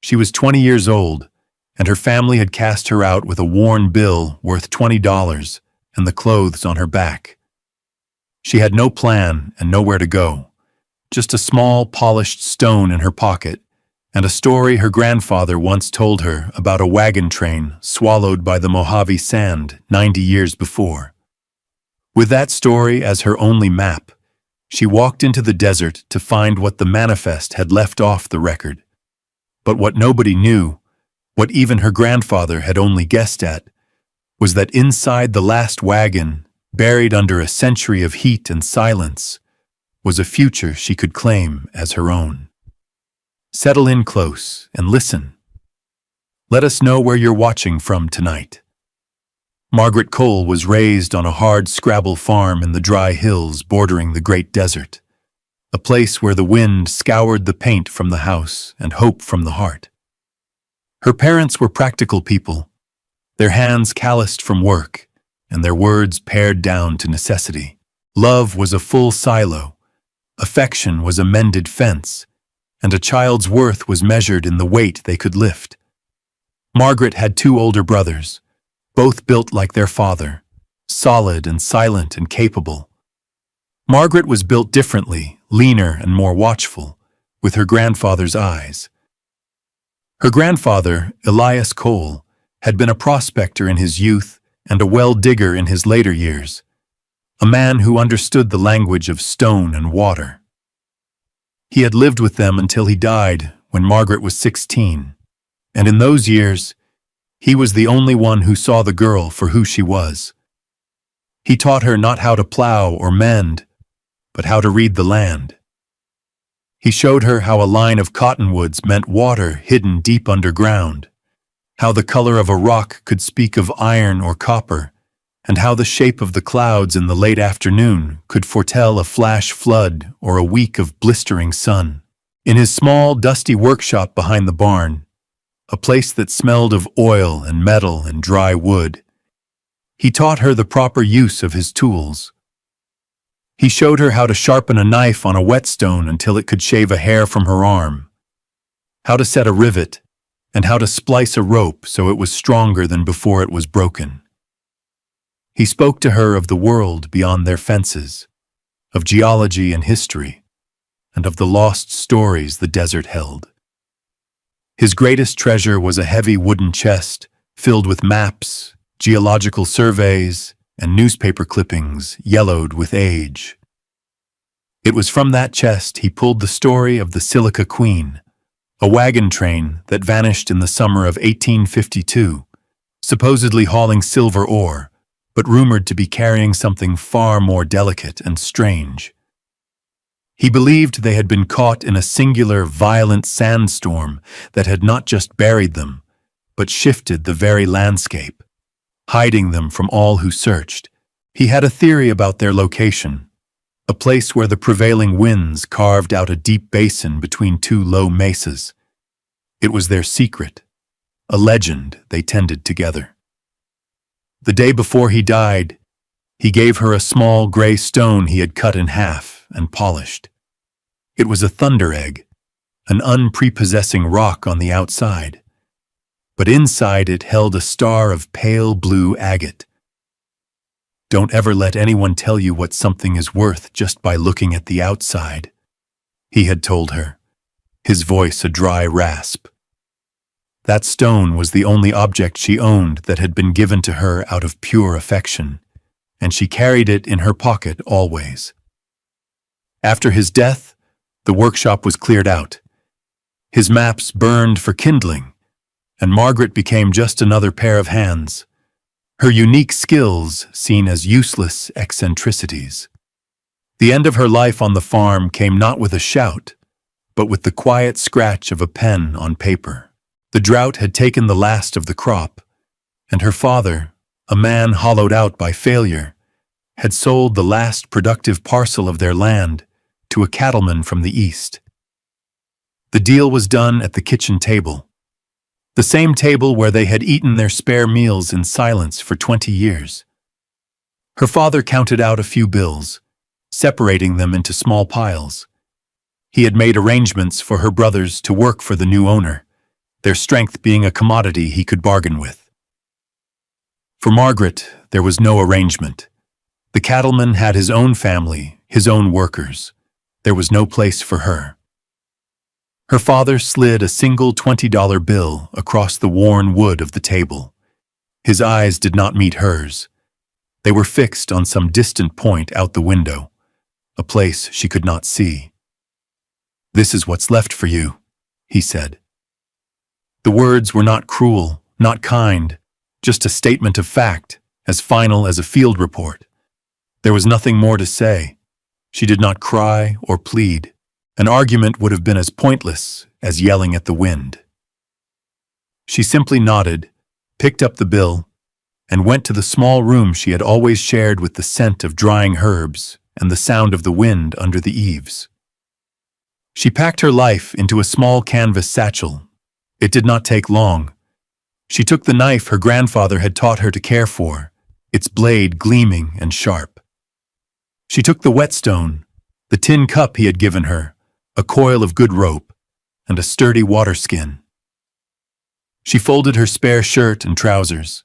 She was 20 years old, and her family had cast her out with a worn bill worth $20 and the clothes on her back. She had no plan and nowhere to go, just a small, polished stone in her pocket and a story her grandfather once told her about a wagon train swallowed by the Mojave Sand 90 years before. With that story as her only map, she walked into the desert to find what the manifest had left off the record. But what nobody knew, what even her grandfather had only guessed at, was that inside the last wagon, buried under a century of heat and silence, was a future she could claim as her own. Settle in close and listen. Let us know where you're watching from tonight. Margaret Cole was raised on a hard-scrabble farm in the dry hills bordering the Great Desert, a place where the wind scoured the paint from the house and hope from the heart. Her parents were practical people, their hands calloused from work and their words pared down to necessity. Love was a full silo, affection was a mended fence, and a child's worth was measured in the weight they could lift. Margaret had two older brothers, both built like their father, solid and silent and capable. Margaret was built differently, leaner and more watchful, with her grandfather's eyes. Her grandfather, Elias Cole, had been a prospector in his youth and a well-digger in his later years, a man who understood the language of stone and water. He had lived with them until he died when Margaret was 16, and in those years, he was the only one who saw the girl for who she was. He taught her not how to plow or mend, but how to read the land. He showed her how a line of cottonwoods meant water hidden deep underground, how the color of a rock could speak of iron or copper, and how the shape of the clouds in the late afternoon could foretell a flash flood or a week of blistering sun. In his small, dusty workshop behind the barn, a place that smelled of oil and metal and dry wood, he taught her the proper use of his tools. He showed her how to sharpen a knife on a whetstone until it could shave a hair from her arm, how to set a rivet, and how to splice a rope so it was stronger than before it was broken. He spoke to her of the world beyond their fences, of geology and history, and of the lost stories the desert held. His greatest treasure was a heavy wooden chest filled with maps, geological surveys, and newspaper clippings yellowed with age. It was from that chest he pulled the story of the Silica Queen, a wagon train that vanished in the summer of 1852, supposedly hauling silver ore, but rumored to be carrying something far more delicate and strange. He believed they had been caught in a singular, violent sandstorm that had not just buried them, but shifted the very landscape, hiding them from all who searched. He had a theory about their location, a place where the prevailing winds carved out a deep basin between two low mesas. It was their secret, a legend they tended together. The day before he died, he gave her a small gray stone he had cut in half and polished. It was a thunder egg, an unprepossessing rock on the outside, but inside it held a star of pale blue agate. Don't ever let anyone tell you what something is worth just by looking at the outside, he had told her, his voice a dry rasp. That stone was the only object she owned that had been given to her out of pure affection, and she carried it in her pocket always. After his death, the workshop was cleared out. His maps burned for kindling, and Margaret became just another pair of hands, her unique skills seen as useless eccentricities. The end of her life on the farm came not with a shout, but with the quiet scratch of a pen on paper. The drought had taken the last of the crop, and her father, a man hollowed out by failure, had sold the last productive parcel of their land to a cattleman from the east. The deal was done at the kitchen table, the same table where they had eaten their spare meals in silence for 20 years. Her father counted out a few bills, separating them into small piles. He had made arrangements for her brothers to work for the new owner, their strength being a commodity he could bargain with. For Margaret, there was no arrangement. The cattleman had his own family, his own workers. There was no place for her. Her father slid a single $20 bill across the worn wood of the table. His eyes did not meet hers. They were fixed on some distant point out the window, a place she could not see. "This is what's left for you," he said. The words were not cruel, not kind, just a statement of fact, as final as a field report. There was nothing more to say. She did not cry or plead. An argument would have been as pointless as yelling at the wind. She simply nodded, picked up the bill, and went to the small room she had always shared with the scent of drying herbs and the sound of the wind under the eaves. She packed her life into a small canvas satchel. It did not take long. She took the knife her grandfather had taught her to care for, its blade gleaming and sharp. She took the whetstone, the tin cup he had given her, a coil of good rope, and a sturdy water skin. She folded her spare shirt and trousers.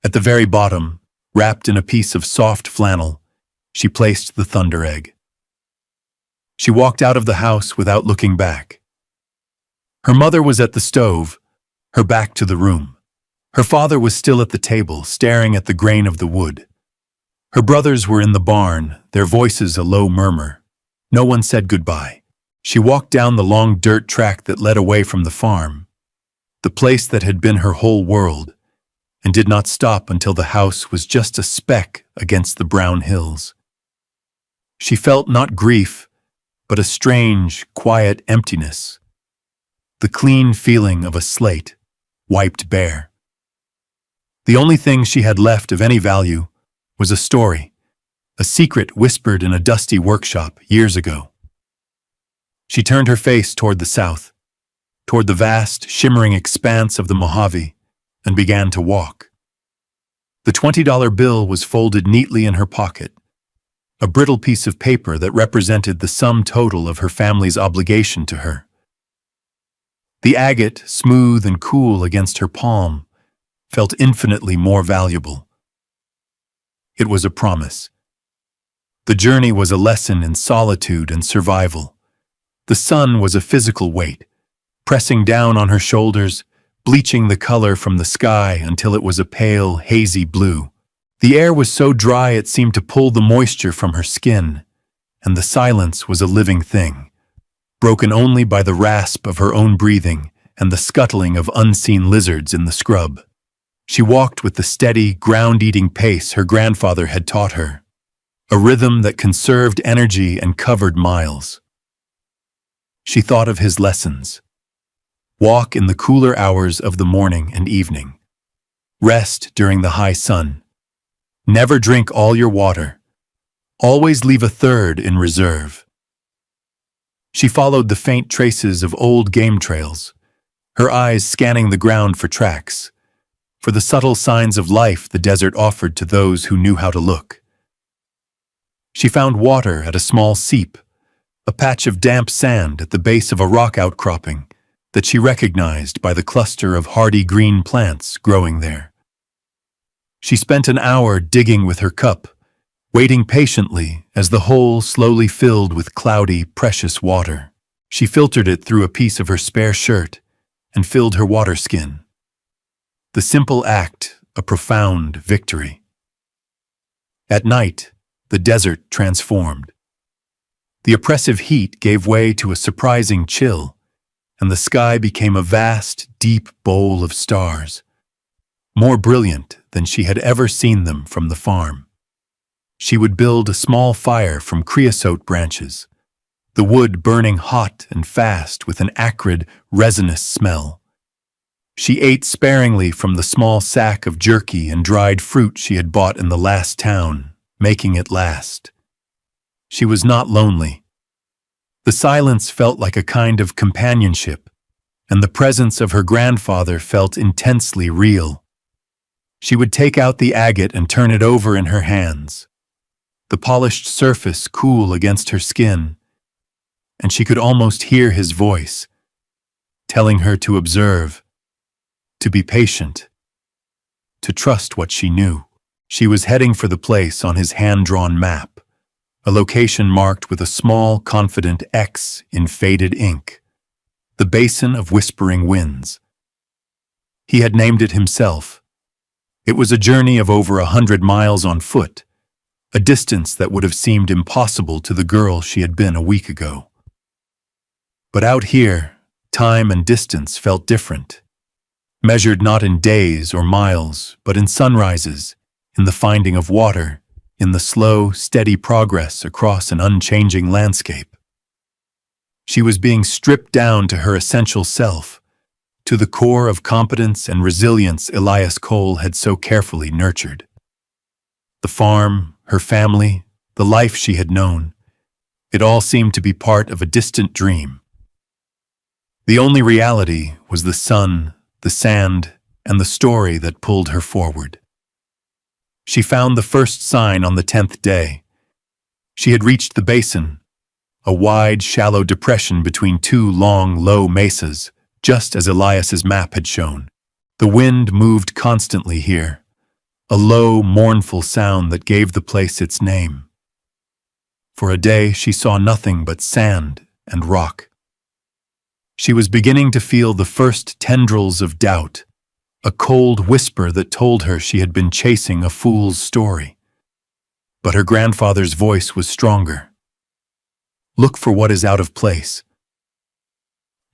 At the very bottom, wrapped in a piece of soft flannel, she placed the thunder egg. She walked out of the house without looking back. Her mother was at the stove, her back to the room. Her father was still at the table, staring at the grain of the wood. Her brothers were in the barn, their voices a low murmur. No one said goodbye. She walked down the long dirt track that led away from the farm, the place that had been her whole world, and did not stop until the house was just a speck against the brown hills. She felt not grief, but a strange, quiet emptiness, the clean feeling of a slate, wiped bare. The only thing she had left of any value was a story, a secret whispered in a dusty workshop years ago. She turned her face toward the south, toward the vast, shimmering expanse of the Mojave, and began to walk. The $20 bill was folded neatly in her pocket, a brittle piece of paper that represented the sum total of her family's obligation to her. The agate, smooth and cool against her palm, felt infinitely more valuable. It was a promise. The journey was a lesson in solitude and survival. The sun was a physical weight, pressing down on her shoulders, bleaching the color from the sky until it was a pale, hazy blue. The air was so dry it seemed to pull the moisture from her skin, and the silence was a living thing, broken only by the rasp of her own breathing and the scuttling of unseen lizards in the scrub. She walked with the steady, ground-eating pace her grandfather had taught her, a rhythm that conserved energy and covered miles. She thought of his lessons. Walk in the cooler hours of the morning and evening. Rest during the high sun. Never drink all your water. Always leave a third in reserve. She followed the faint traces of old game trails, her eyes scanning the ground for tracks, for the subtle signs of life the desert offered to those who knew how to look. She found water at a small seep, a patch of damp sand at the base of a rock outcropping that she recognized by the cluster of hardy green plants growing there. She spent an hour digging with her cup, waiting patiently as the hole slowly filled with cloudy, precious water. She filtered it through a piece of her spare shirt and filled her water skin. The simple act, a profound victory. At night, the desert transformed. The oppressive heat gave way to a surprising chill, and the sky became a vast, deep bowl of stars, more brilliant than she had ever seen them from the farm. She would build a small fire from creosote branches, the wood burning hot and fast with an acrid, resinous smell. She ate sparingly from the small sack of jerky and dried fruit she had bought in the last town, making it last. She was not lonely. The silence felt like a kind of companionship, and the presence of her grandfather felt intensely real. She would take out the agate and turn it over in her hands, the polished surface cool against her skin, and she could almost hear his voice, telling her to observe, to be patient, to trust what she knew. She was heading for the place on his hand-drawn map, a location marked with a small, confident X in faded ink. The Basin of Whispering Winds. He had named it himself. It was a journey of over 100 miles on foot, a distance that would have seemed impossible to the girl she had been a week ago. But out here, time and distance felt different, measured not in days or miles, but in sunrises, in the finding of water, in the slow, steady progress across an unchanging landscape. She was being stripped down to her essential self, to the core of competence and resilience Elias Cole had so carefully nurtured. The farm, her family, the life she had known, it all seemed to be part of a distant dream. The only reality was the sun, the sand, and the story that pulled her forward. She found the first sign on the 10th day. She had reached the basin, a wide, shallow depression between two long, low mesas, just as Elias's map had shown. The wind moved constantly here, a low, mournful sound that gave the place its name. For a day she saw nothing but sand and rock. She was beginning to feel the first tendrils of doubt, a cold whisper that told her she had been chasing a fool's story. But her grandfather's voice was stronger. Look for what is out of place.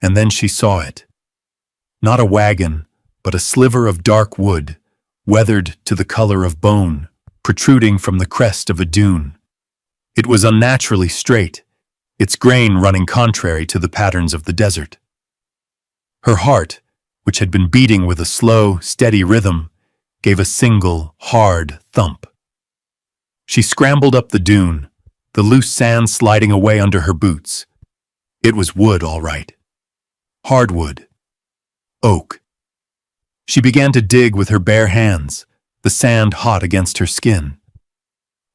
And then she saw it. Not a wagon, but a sliver of dark wood, weathered to the color of bone, protruding from the crest of a dune. It was unnaturally straight, its grain running contrary to the patterns of the desert. Her heart, which had been beating with a slow, steady rhythm, gave a single, hard thump. She scrambled up the dune, the loose sand sliding away under her boots. It was wood, all right. Hardwood. Oak. She began to dig with her bare hands, the sand hot against her skin.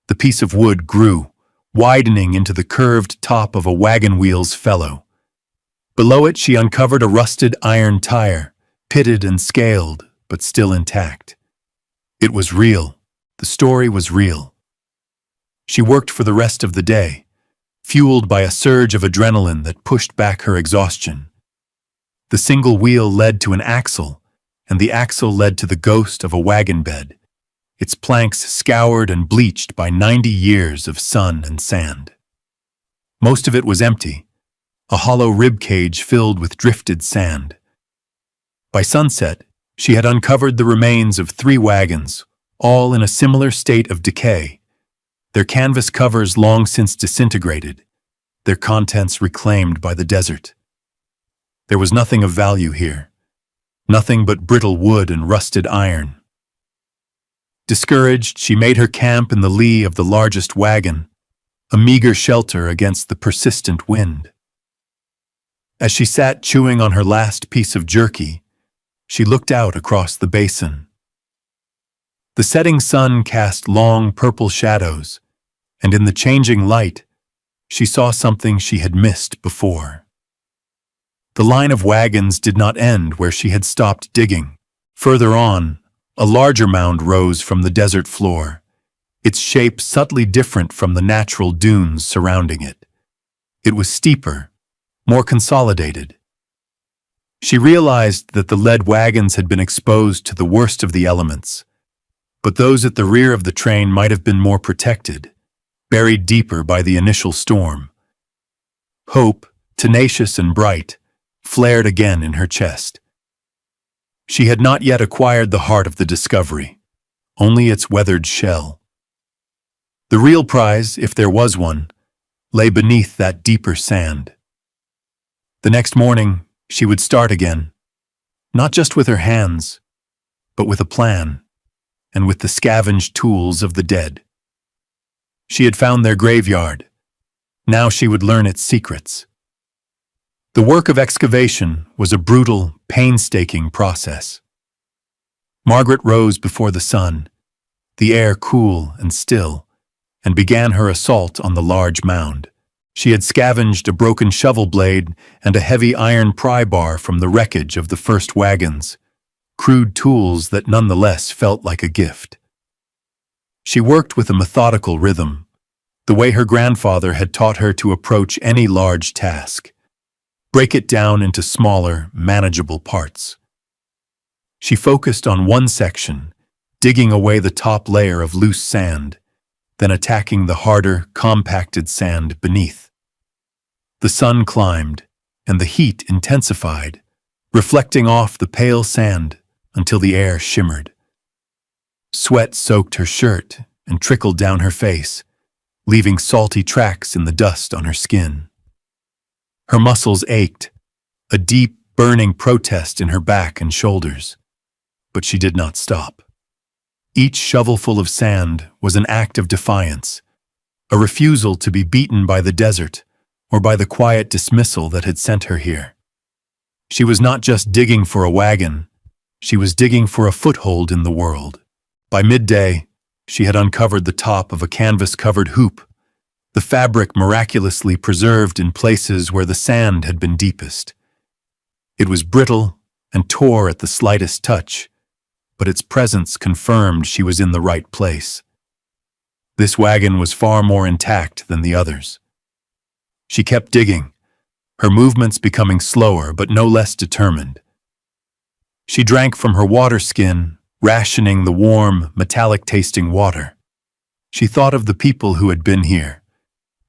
The piece of wood grew, widening into the curved top of a wagon wheel's fellow. Below it she uncovered a rusted iron tire, pitted and scaled, but still intact. It was real. The story was real. She worked for the rest of the day, fueled by a surge of adrenaline that pushed back her exhaustion. The single wheel led to an axle, and the axle led to the ghost of a wagon bed, its planks scoured and bleached by 90 years of sun and sand. Most of it was empty, a hollow rib cage filled with drifted sand. By sunset, she had uncovered the remains of 3 wagons, all in a similar state of decay, their canvas covers long since disintegrated, their contents reclaimed by the desert. There was nothing of value here, nothing but brittle wood and rusted iron. Discouraged, she made her camp in the lee of the largest wagon, a meager shelter against the persistent wind. As she sat chewing on her last piece of jerky, she looked out across the basin. The setting sun cast long purple shadows, and in the changing light, she saw something she had missed before. The line of wagons did not end where she had stopped digging. Further on, a larger mound rose from the desert floor, its shape subtly different from the natural dunes surrounding it. It was steeper, more consolidated. She realized that the lead wagons had been exposed to the worst of the elements, but those at the rear of the train might have been more protected, buried deeper by the initial storm. Hope, tenacious and bright, flared again in her chest. She had not yet acquired the heart of the discovery, only its weathered shell. The real prize, if there was one, lay beneath that deeper sand. The next morning, she would start again, not just with her hands, but with a plan, and with the scavenged tools of the dead. She had found their graveyard. Now she would learn its secrets. The work of excavation was a brutal, painstaking process. Margaret rose before the sun, the air cool and still, and began her assault on the large mound. She had scavenged a broken shovel blade and a heavy iron pry bar from the wreckage of the first wagons, crude tools that nonetheless felt like a gift. She worked with a methodical rhythm, the way her grandfather had taught her to approach any large task. Break it down into smaller, manageable parts. She focused on one section, digging away the top layer of loose sand, then attacking the harder, compacted sand beneath. The sun climbed, and the heat intensified, reflecting off the pale sand until the air shimmered. Sweat soaked her shirt and trickled down her face, leaving salty tracks in the dust on her skin. Her muscles ached, a deep, burning protest in her back and shoulders. But she did not stop. Each shovelful of sand was an act of defiance, a refusal to be beaten by the desert or by the quiet dismissal that had sent her here. She was not just digging for a wagon, she was digging for a foothold in the world. By midday, she had uncovered the top of a canvas-covered hoop, the fabric miraculously preserved in places where the sand had been deepest. It was brittle and tore at the slightest touch, but its presence confirmed she was in the right place. This wagon was far more intact than the others. She kept digging, her movements becoming slower but no less determined. She drank from her water skin, rationing the warm, metallic-tasting water. She thought of the people who had been here,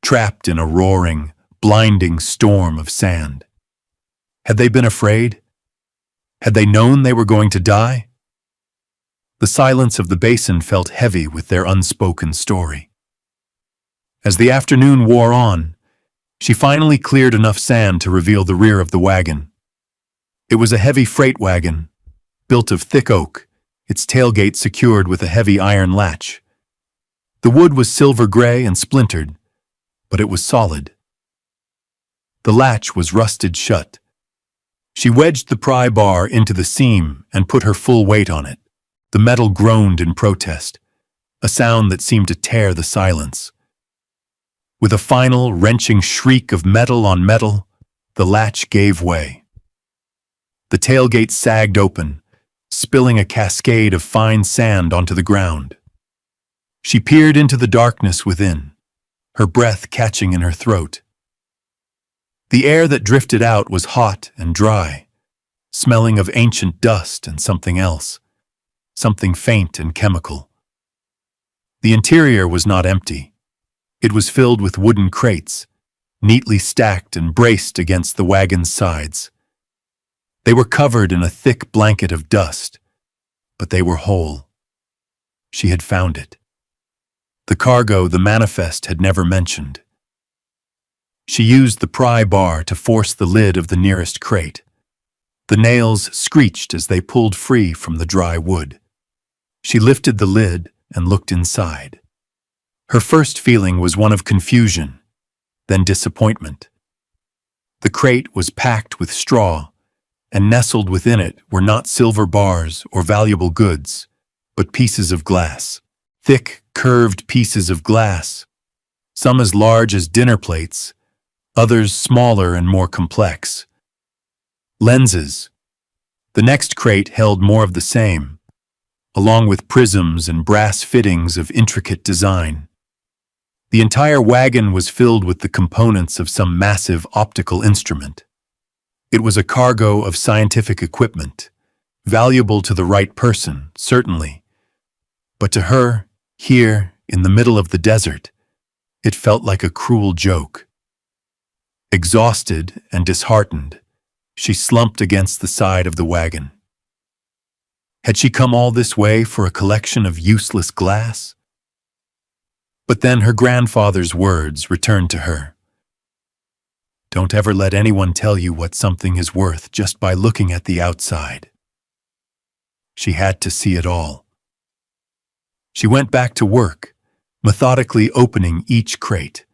trapped in a roaring, blinding storm of sand. Had they been afraid? Had they known they were going to die? The silence of the basin felt heavy with their unspoken story. As the afternoon wore on, she finally cleared enough sand to reveal the rear of the wagon. It was a heavy freight wagon, built of thick oak, its tailgate secured with a heavy iron latch. The wood was silver gray and splintered, but it was solid. The latch was rusted shut. She wedged the pry bar into the seam and put her full weight on it. The metal groaned in protest, a sound that seemed to tear the silence. With a final, wrenching shriek of metal on metal, the latch gave way. The tailgate sagged open, spilling a cascade of fine sand onto the ground. She peered into the darkness within, her breath catching in her throat. The air that drifted out was hot and dry, smelling of ancient dust and something else, something faint and chemical. The interior was not empty. It was filled with wooden crates, neatly stacked and braced against the wagon's sides. They were covered in a thick blanket of dust, but they were whole. She had found it. The cargo the manifest had never mentioned. She used the pry bar to force the lid of the nearest crate. The nails screeched as they pulled free from the dry wood. She lifted the lid and looked inside. Her first feeling was one of confusion, then disappointment. The crate was packed with straw, and nestled within it were not silver bars or valuable goods, but pieces of glass. Thick, curved pieces of glass, some as large as dinner plates, others smaller and more complex. Lenses. The next crate held more of the same, along with prisms and brass fittings of intricate design. The entire wagon was filled with the components of some massive optical instrument. It was a cargo of scientific equipment, valuable to the right person, certainly. But to her, here, in the middle of the desert, it felt like a cruel joke. Exhausted and disheartened, she slumped against the side of the wagon. Had she come all this way for a collection of useless glass? But then her grandfather's words returned to her. Don't ever let anyone tell you what something is worth just by looking at the outside. She had to see it all. She went back to work, methodically opening each crate.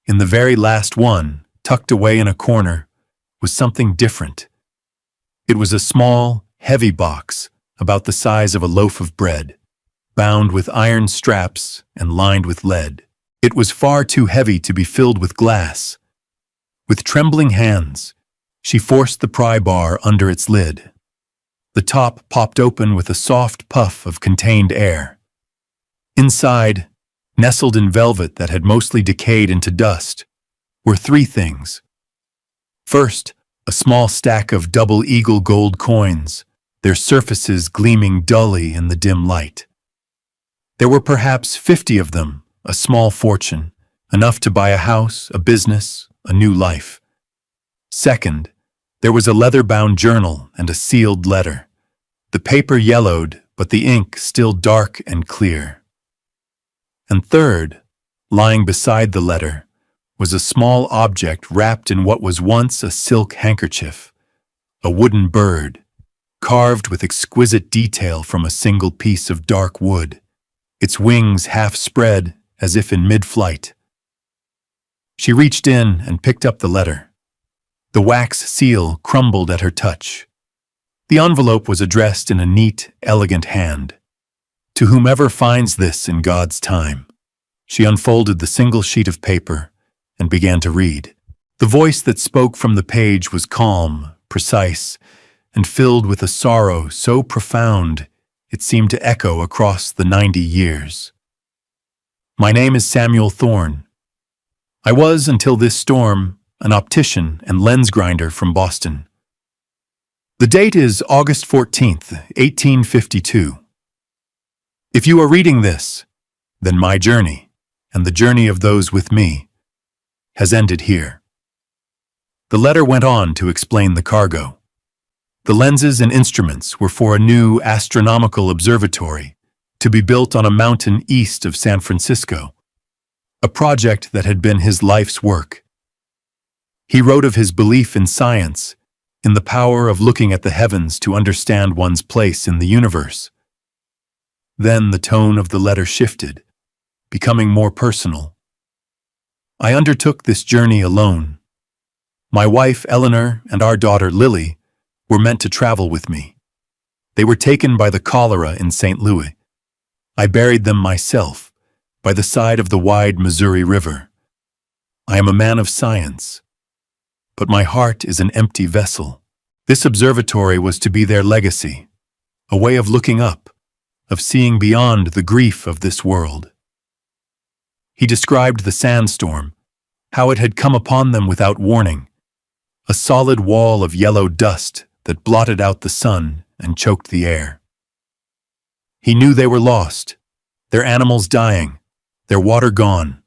In the very last one, tucked away in a corner, was something different. It was a small, heavy box, about the size of a loaf of bread, bound with iron straps and lined with lead. It was far too heavy to be filled with glass. With trembling hands, she forced the pry bar under its lid. The top popped open with a soft puff of contained air. Inside, nestled in velvet that had mostly decayed into dust, were three things. First, a small stack of double eagle gold coins, their surfaces gleaming dully in the dim light. There were perhaps 50 of them, a small fortune, enough to buy a house, a business, a new life. Second, there was a leather-bound journal and a sealed letter. The paper yellowed, but the ink still dark and clear. And third, lying beside the letter, was a small object wrapped in what was once a silk handkerchief, a wooden bird, carved with exquisite detail from a single piece of dark wood, its wings half spread as if in mid-flight. She reached in and picked up the letter. The wax seal crumbled at her touch. The envelope was addressed in a neat, elegant hand. To whomever finds this in God's time. She unfolded the single sheet of paper and began to read. The voice that spoke from the page was calm, precise, and filled with a sorrow so profound it seemed to echo across the 90 years. My name is Samuel Thorne. I was, until this storm, an optician and lens grinder from Boston. The date is August 14th, 1852. If you are reading this, then my journey, and the journey of those with me, has ended here. The letter went on to explain the cargo. The lenses and instruments were for a new astronomical observatory to be built on a mountain east of San Francisco, a project that had been his life's work. He wrote of his belief in science, in the power of looking at the heavens to understand one's place in the universe. Then the tone of the letter shifted, becoming more personal. I undertook this journey alone. My wife, Eleanor, and our daughter, Lily, were meant to travel with me. They were taken by the cholera in St. Louis. I buried them myself, by the side of the wide Missouri River. I am a man of science, but my heart is an empty vessel. This observatory was to be their legacy, a way of looking up, of seeing beyond the grief of this world. He described the sandstorm, how it had come upon them without warning, a solid wall of yellow dust that blotted out the sun and choked the air. He knew they were lost, their animals dying, their water gone.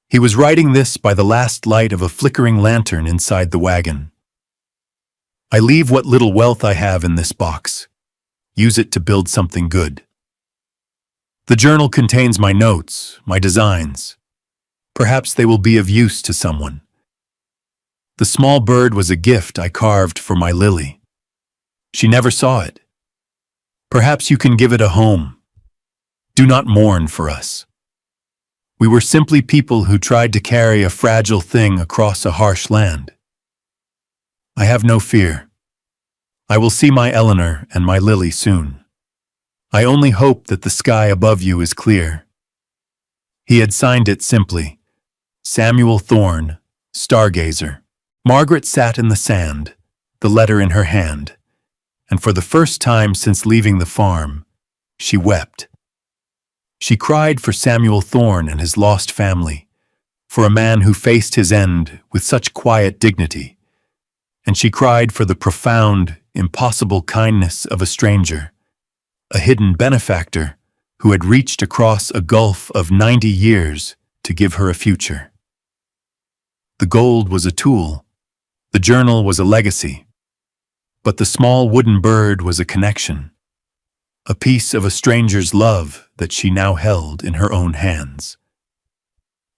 He was writing this by the last light of a flickering lantern inside the wagon. I leave what little wealth I have in this box. Use it to build something good. The journal contains my notes, my designs. Perhaps they will be of use to someone. The small bird was a gift I carved for my Lily. She never saw it. Perhaps you can give it a home. Do not mourn for us. We were simply people who tried to carry a fragile thing across a harsh land. I have no fear. I will see my Eleanor and my Lily soon. I only hope that the sky above you is clear. He had signed it simply, Samuel Thorne, Stargazer. Margaret sat in the sand, the letter in her hand, and for the first time since leaving the farm, she wept. She cried for Samuel Thorne and his lost family, for a man who faced his end with such quiet dignity, and she cried for the profound, impossible kindness of a stranger, a hidden benefactor who had reached across a gulf of 90 years to give her a future. The gold was a tool, the journal was a legacy, but the small wooden bird was a connection, a piece of a stranger's love that she now held in her own hands.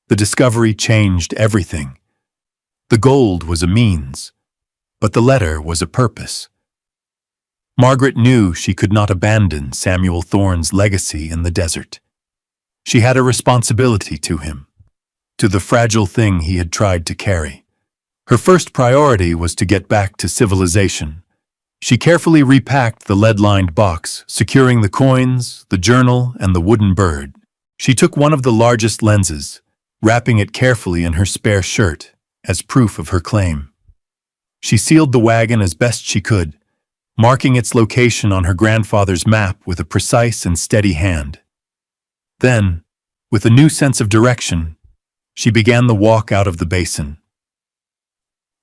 The discovery changed everything. The gold was a means, but the letter was a purpose. Margaret knew she could not abandon Samuel Thorne's legacy in the desert. She had a responsibility to him, to the fragile thing he had tried to carry. Her first priority was to get back to civilization. She carefully repacked the lead-lined box, securing the coins, the journal, and the wooden bird. She took one of the largest lenses, wrapping it carefully in her spare shirt, as proof of her claim. She sealed the wagon as best she could, marking its location on her grandfather's map with a precise and steady hand. Then, with a new sense of direction, she began the walk out of the basin.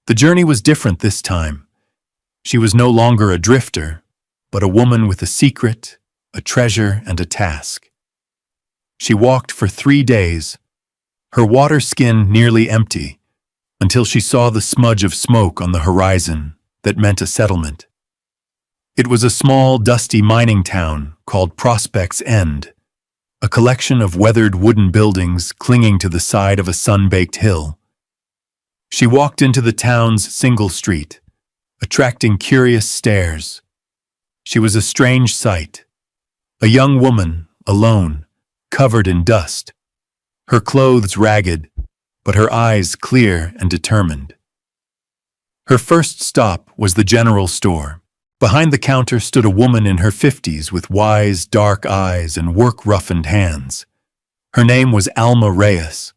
The journey was different this time. She was no longer a drifter, but a woman with a secret, a treasure, and a task. She walked for 3 days, her water skin nearly empty, until she saw the smudge of smoke on the horizon that meant a settlement. It was a small, dusty mining town called Prospect's End, a collection of weathered wooden buildings clinging to the side of a sun-baked hill. She walked into the town's single street, attracting curious stares. She was a strange sight. A young woman, alone, covered in dust. Her clothes ragged, but her eyes clear and determined. Her first stop was the general store. Behind the counter stood a woman in her 50s with wise, dark eyes and work-roughened hands. Her name was Alma Reyes.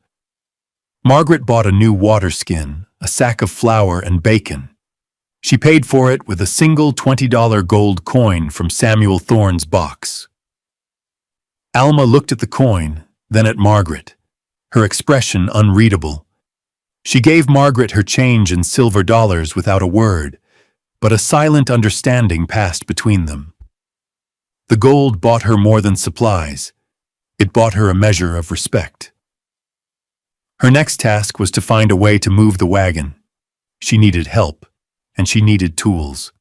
Margaret bought a new water skin, a sack of flour and bacon. She paid for it with a single $20 gold coin from Samuel Thorne's box. Alma looked at the coin, then at Margaret, her expression unreadable. She gave Margaret her change in silver dollars without a word, but a silent understanding passed between them. The gold bought her more than supplies. It bought her a measure of respect. Her next task was to find a way to move the wagon. She needed help, and she needed tools.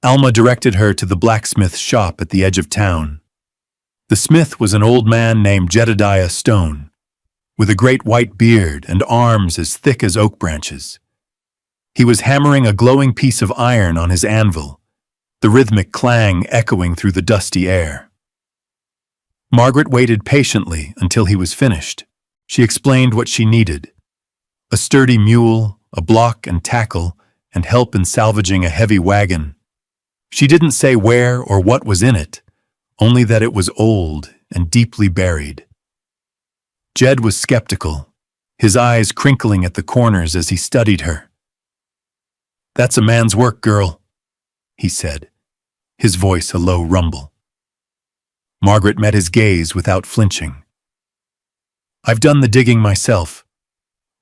Alma directed her to the blacksmith's shop at the edge of town. The smith was an old man named Jedediah Stone, with a great white beard and arms as thick as oak branches. He was hammering a glowing piece of iron on his anvil, the rhythmic clang echoing through the dusty air. Margaret waited patiently until he was finished. She explained what she needed: a sturdy mule, a block and tackle, and help in salvaging a heavy wagon. She didn't say where or what was in it, only that it was old and deeply buried. Jed was skeptical, his eyes crinkling at the corners as he studied her. "That's a man's work, girl," he said, his voice a low rumble. Margaret met his gaze without flinching. "I've done the digging myself.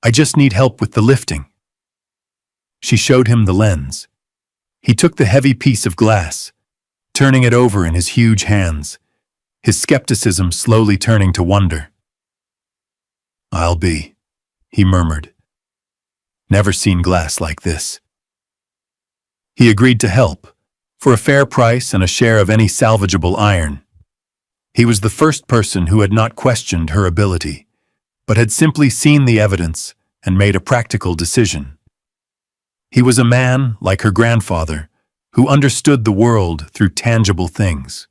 I just need help with the lifting." She showed him the lens. He took the heavy piece of glass, turning it over in his huge hands, his skepticism slowly turning to wonder. "I'll be," he murmured. "Never seen glass like this." He agreed to help, for a fair price and a share of any salvageable iron. He was the first person who had not questioned her ability, but had simply seen the evidence and made a practical decision. He was a man, like her grandfather, who understood the world through tangible things.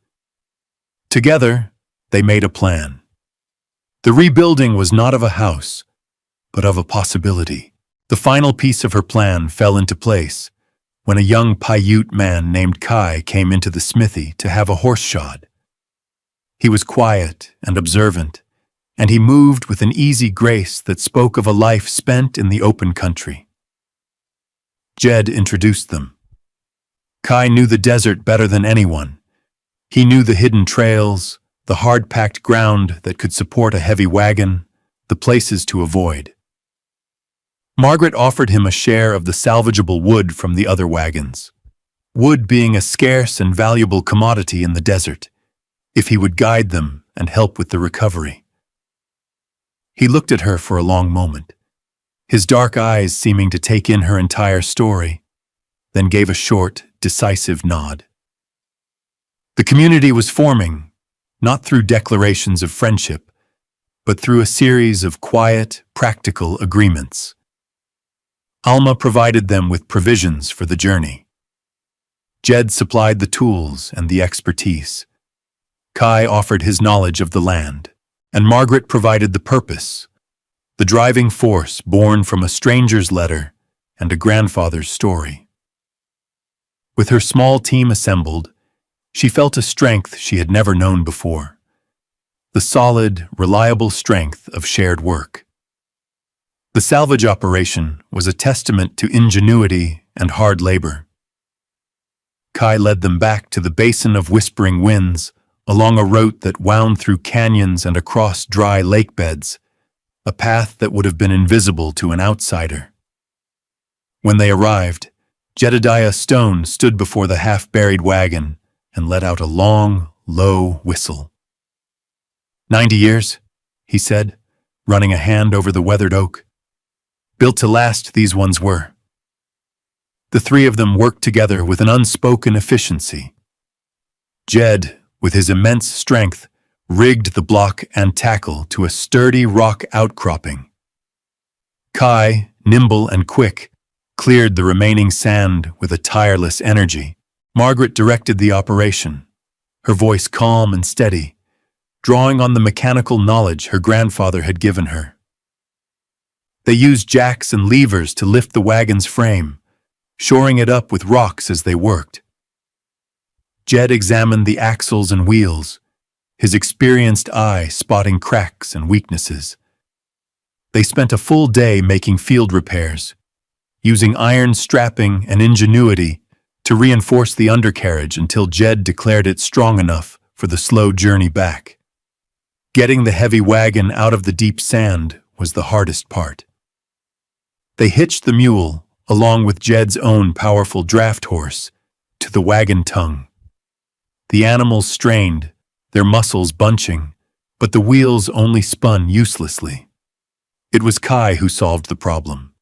Together, they made a plan. The rebuilding was not of a house, but of a possibility. The final piece of her plan fell into place when a young Paiute man named Kai came into the smithy to have a horse shod. He was quiet and observant, and he moved with an easy grace that spoke of a life spent in the open country. Jed introduced them. Kai knew the desert better than anyone. He knew the hidden trails, the hard-packed ground that could support a heavy wagon, the places to avoid. Margaret offered him a share of the salvageable wood from the other wagons, wood being a scarce and valuable commodity in the desert, if he would guide them and help with the recovery. He looked at her for a long moment, his dark eyes seeming to take in her entire story, then gave a short, decisive nod. The community was forming, not through declarations of friendship, but through a series of quiet, practical agreements. Alma provided them with provisions for the journey. Jed supplied the tools and the expertise. Kai offered his knowledge of the land, and Margaret provided the purpose, the driving force born from a stranger's letter and a grandfather's story. With her small team assembled, she felt a strength she had never known before, the solid, reliable strength of shared work. The salvage operation was a testament to ingenuity and hard labor. Kai led them back to the Basin of Whispering Winds, along a route that wound through canyons and across dry lake beds, a path that would have been invisible to an outsider. When they arrived, Jedediah Stone stood before the half-buried wagon and let out a long, low whistle. 90 years, he said, running a hand over the weathered oak. Built to last, these ones were. The three of them worked together with an unspoken efficiency. Jed, with his immense strength, rigged the block and tackle to a sturdy rock outcropping. Kai, nimble and quick, cleared the remaining sand with a tireless energy. Margaret directed the operation, her voice calm and steady, drawing on the mechanical knowledge her grandfather had given her. They used jacks and levers to lift the wagon's frame, shoring it up with rocks as they worked. Jed examined the axles and wheels, his experienced eye spotting cracks and weaknesses. They spent a full day making field repairs, using iron strapping and ingenuity to reinforce the undercarriage until Jed declared it strong enough for the slow journey back. Getting the heavy wagon out of the deep sand was the hardest part. They hitched the mule, along with Jed's own powerful draft horse, to the wagon tongue. The animals strained, their muscles bunching, but the wheels only spun uselessly. It was Kai who solved the problem.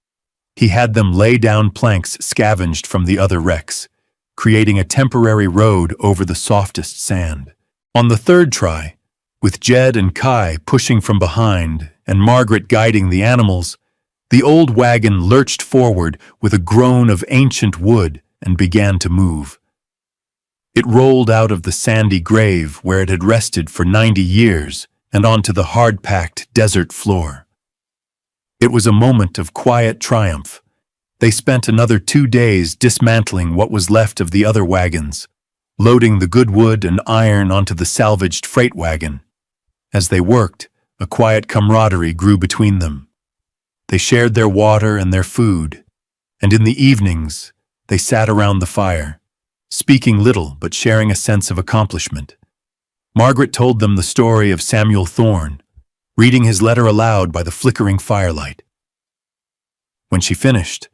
He had them lay down planks scavenged from the other wrecks, creating a temporary road over the softest sand. On the third try, with Jed and Kai pushing from behind and Margaret guiding the animals, the old wagon lurched forward with a groan of ancient wood and began to move. It rolled out of the sandy grave where it had rested for 90 years and onto the hard-packed desert floor. It was a moment of quiet triumph. They spent another 2 days dismantling what was left of the other wagons, loading the good wood and iron onto the salvaged freight wagon. As they worked, a quiet camaraderie grew between them. They shared their water and their food, and in the evenings, they sat around the fire, speaking little but sharing a sense of accomplishment. Margaret told them the story of Samuel Thorne, reading his letter aloud by the flickering firelight. When she finished,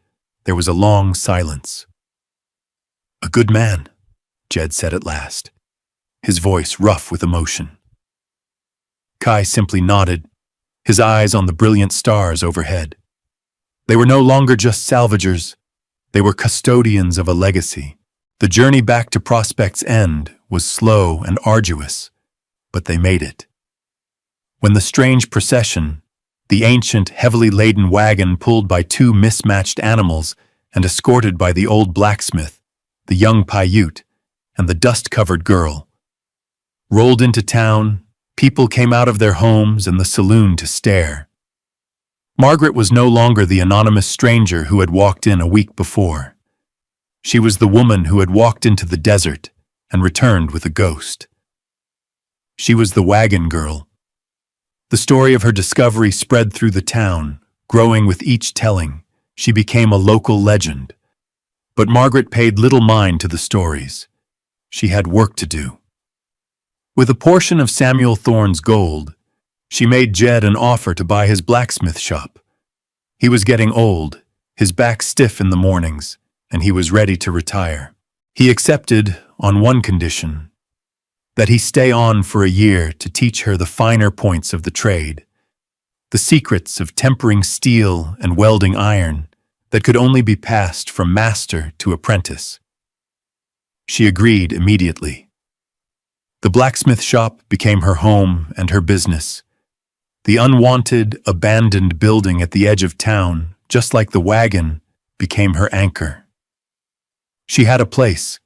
there was a long silence. "A good man," Jed said at last, his voice rough with emotion. Kai simply nodded, his eyes on the brilliant stars overhead. They were no longer just salvagers, they were custodians of a legacy. The journey back to Prospect's End was slow and arduous, but they made it. When the strange procession, the ancient, heavily laden wagon pulled by 2 mismatched animals and escorted by the old blacksmith, the young Paiute, and the dust-covered girl, rolled into town, people came out of their homes and the saloon to stare. Margaret was no longer the anonymous stranger who had walked in a week before. She was the woman who had walked into the desert and returned with a ghost. She was the wagon girl. The story of her discovery spread through the town, growing with each telling. She became a local legend. But Margaret paid little mind to the stories. She had work to do. With a portion of Samuel Thorne's gold, she made Jed an offer to buy his blacksmith shop. He was getting old, his back stiff in the mornings, and he was ready to retire. He accepted on one condition, that he stay on for a year to teach her the finer points of the trade, the secrets of tempering steel and welding iron that could only be passed from master to apprentice. She agreed immediately. The blacksmith shop became her home and her business. The unwanted, abandoned building at the edge of town, just like the wagon, became her anchor. She had a place.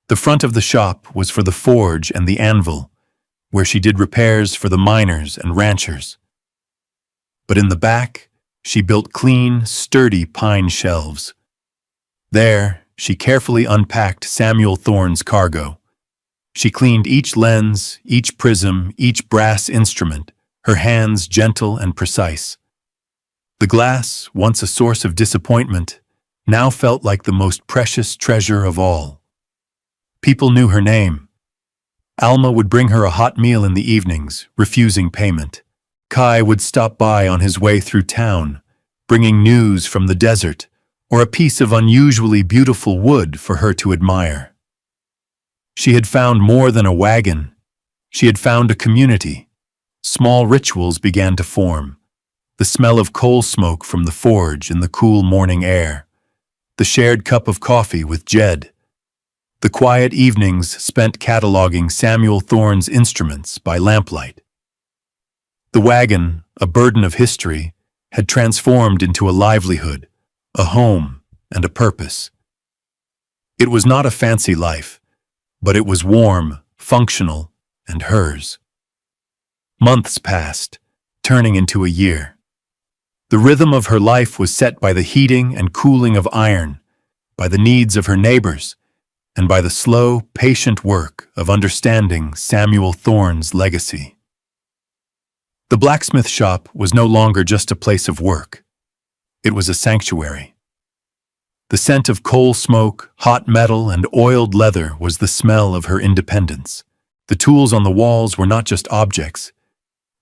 The front of the shop was for the forge and the anvil, where she did repairs for the miners and ranchers. But in the back, she built clean, sturdy pine shelves. There, she carefully unpacked Samuel Thorne's cargo. She cleaned each lens, each prism, each brass instrument, her hands gentle and precise. The glass, once a source of disappointment, now felt like the most precious treasure of all. People knew her name. Alma would bring her a hot meal in the evenings, refusing payment. Kai would stop by on his way through town, bringing news from the desert or a piece of unusually beautiful wood for her to admire. She had found more than a wagon. She had found a community. Small rituals began to form. The smell of coal smoke from the forge in the cool morning air. The shared cup of coffee with Jed. The quiet evenings spent cataloging Samuel Thorne's instruments by lamplight. The wagon, a burden of history, had transformed into a livelihood, a home, and a purpose. It was not a fancy life, but it was warm, functional, and hers. Months passed, turning into a year. The rhythm of her life was set by the heating and cooling of iron, by the needs of her neighbors, and by the slow, patient work of understanding Samuel Thorne's legacy. The blacksmith shop was no longer just a place of work. It was a sanctuary. The scent of coal smoke, hot metal, and oiled leather was the smell of her independence. The tools on the walls were not just objects.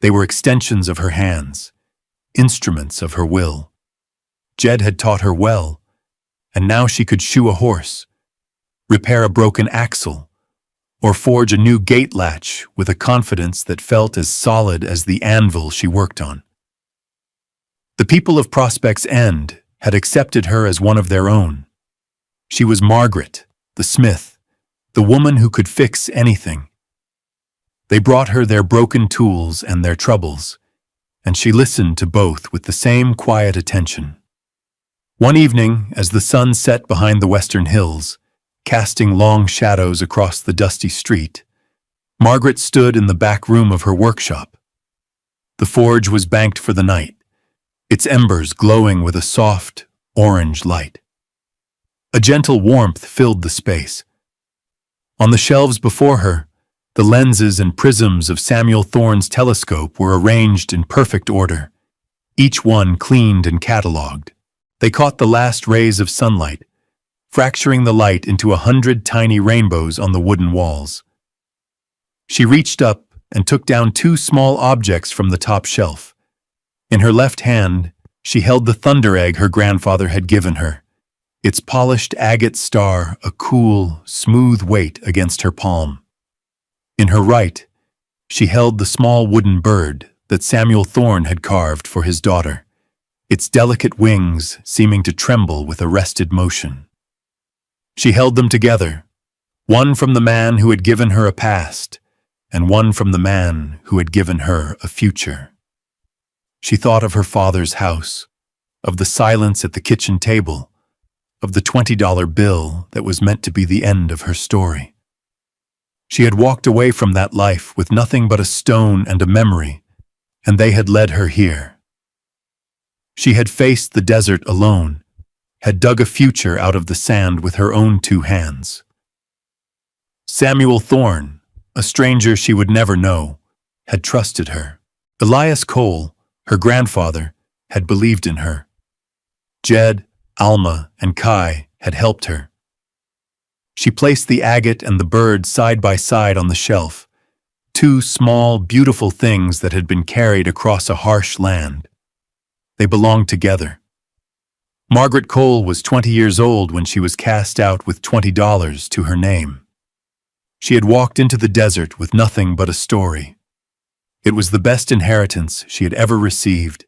They were extensions of her hands, instruments of her will. Jed had taught her well, and now she could shoe a horse, repair a broken axle, or forge a new gate latch with a confidence that felt as solid as the anvil she worked on. The people of Prospect's End had accepted her as one of their own. She was Margaret, the smith, the woman who could fix anything. They brought her their broken tools and their troubles, and she listened to both with the same quiet attention. One evening, as the sun set behind the western hills, casting long shadows across the dusty street, Margaret stood in the back room of her workshop. The forge was banked for the night, its embers glowing with a soft, orange light. A gentle warmth filled the space. On the shelves before her, the lenses and prisms of Samuel Thorne's telescope were arranged in perfect order, each one cleaned and catalogued. They caught the last rays of sunlight, fracturing the light into 100 tiny rainbows on the wooden walls. She reached up and took down 2 small objects from the top shelf. In her left hand, she held the thunder egg her grandfather had given her, its polished agate star a cool, smooth weight against her palm. In her right, she held the small wooden bird that Samuel Thorne had carved for his daughter, its delicate wings seeming to tremble with arrested motion. She held them together, one from the man who had given her a past, and one from the man who had given her a future. She thought of her father's house, of the silence at the kitchen table, of the $20 bill that was meant to be the end of her story. She had walked away from that life with nothing but a stone and a memory, and they had led her here. She had faced the desert alone, had dug a future out of the sand with her own 2 hands. Samuel Thorne, a stranger she would never know, had trusted her. Elias Cole, her grandfather, had believed in her. Jed, Alma, and Kai had helped her. She placed the agate and the bird side by side on the shelf, 2 small, beautiful things that had been carried across a harsh land. They belonged together. Margaret Cole was 20 years old when she was cast out with $20 to her name. She had walked into the desert with nothing but a story. It was the best inheritance she had ever received,